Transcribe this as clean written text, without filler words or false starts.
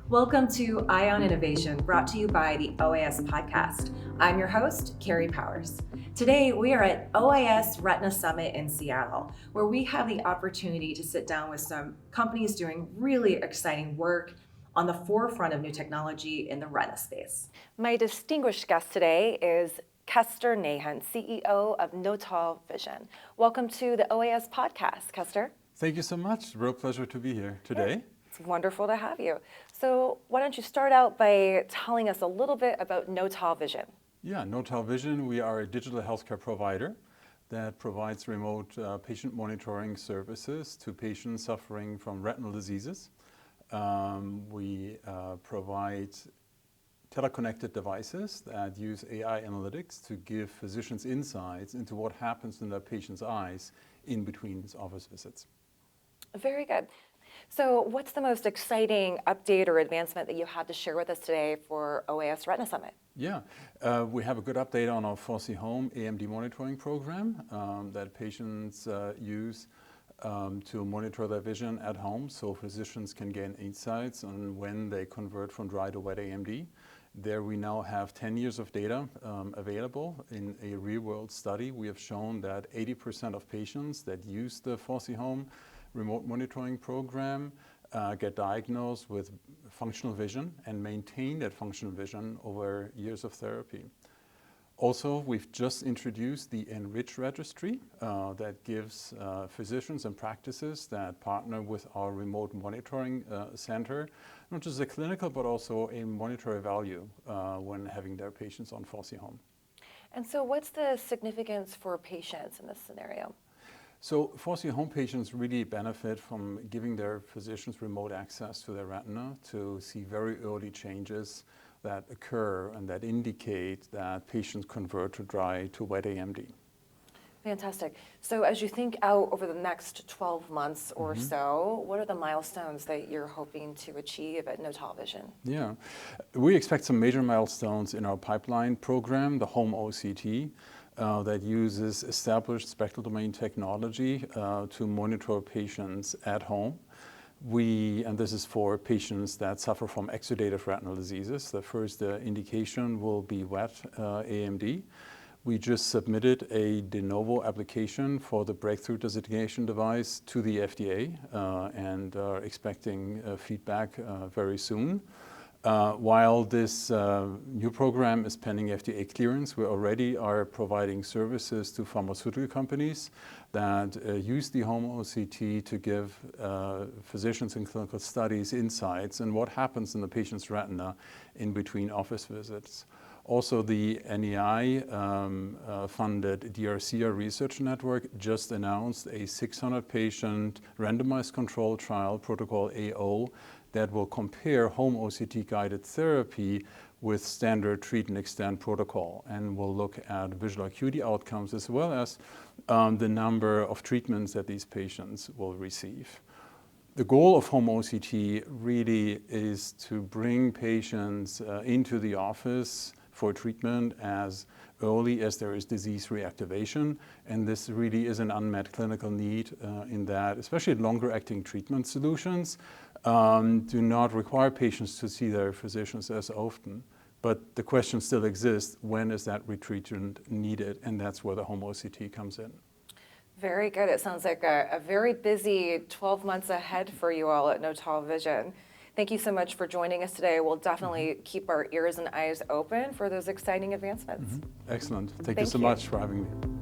Welcome to Ion Innovation, brought to you by the OIS podcast. I'm your host, Carrie Powers. Today, we are at OIS Retina Summit in Seattle, where we have the opportunity to sit down with some companies doing really exciting work on the forefront of new technology in the retina space. My distinguished guest today is Kester Nahen, CEO of Notal Vision. Welcome to the OIS podcast, Kester. Thank you so much. Real pleasure to be here today. Yeah, it's wonderful to have you. So why don't you start out by telling us a little bit about Notal Vision? Yeah, Notal Vision, we are a digital healthcare provider that provides remote patient monitoring services to patients suffering from retinal diseases. We provide teleconnected devices that use AI analytics to give physicians insights into what happens in their patient's eyes in between office visits. Very good. So what's the most exciting update or advancement that you had to share with us today for OIS Retina Summit? Yeah, we have a good update on our 4C Home AMD monitoring program that patients use to monitor their vision at home, so physicians can gain insights on when they convert from dry to wet AMD. There we now have 10 years of data available. In a real-world study, we have shown that 80% of patients that use the 4C Home remote monitoring program get diagnosed with functional vision and maintain that functional vision over years of therapy. Also, we've just introduced the Enrich registry that gives physicians and practices that partner with our remote monitoring center, not just a clinical, but also a monetary value when having their patients on 4C Home. And so what's the significance for patients in this scenario? So 4C Home patients really benefit from giving their physicians remote access to their retina to see very early changes that occur and that indicate that patients convert to dry to wet AMD. Fantastic. So as you think out over the next 12 months or so, what are the milestones that you're hoping to achieve at Notal Vision? Yeah, we expect some major milestones in our pipeline program, the Home OCT, that uses established spectral domain technology to monitor patients at home. And this is for patients that suffer from exudative retinal diseases. The first indication will be wet AMD. We just submitted a de novo application for the breakthrough designation device to the FDA and are expecting feedback very soon. While this new program is pending FDA clearance, we already are providing services to pharmaceutical companies that use the Home OCT to give physicians in clinical studies insights on what happens in the patient's retina in between office visits. Also, the NEI-funded DRCR Research Network just announced a 600-patient randomized control trial, protocol AO, that will compare home OCT-guided therapy with standard treat and extend protocol, and will look at visual acuity outcomes as well as the number of treatments that these patients will receive. The goal of home OCT really is to bring patients into the office for treatment as early as there is disease reactivation, and this really is an unmet clinical need in that, especially longer-acting treatment solutions do not require patients to see their physicians as often. But the question still exists, when is that retreatment needed? And that's where the home OCT comes in. Very good. It sounds like a very busy 12 months ahead for you all at Notal Vision. Thank you so much for joining us today. We'll definitely keep our ears and eyes open for those exciting advancements. Excellent. Thank you so much for having me.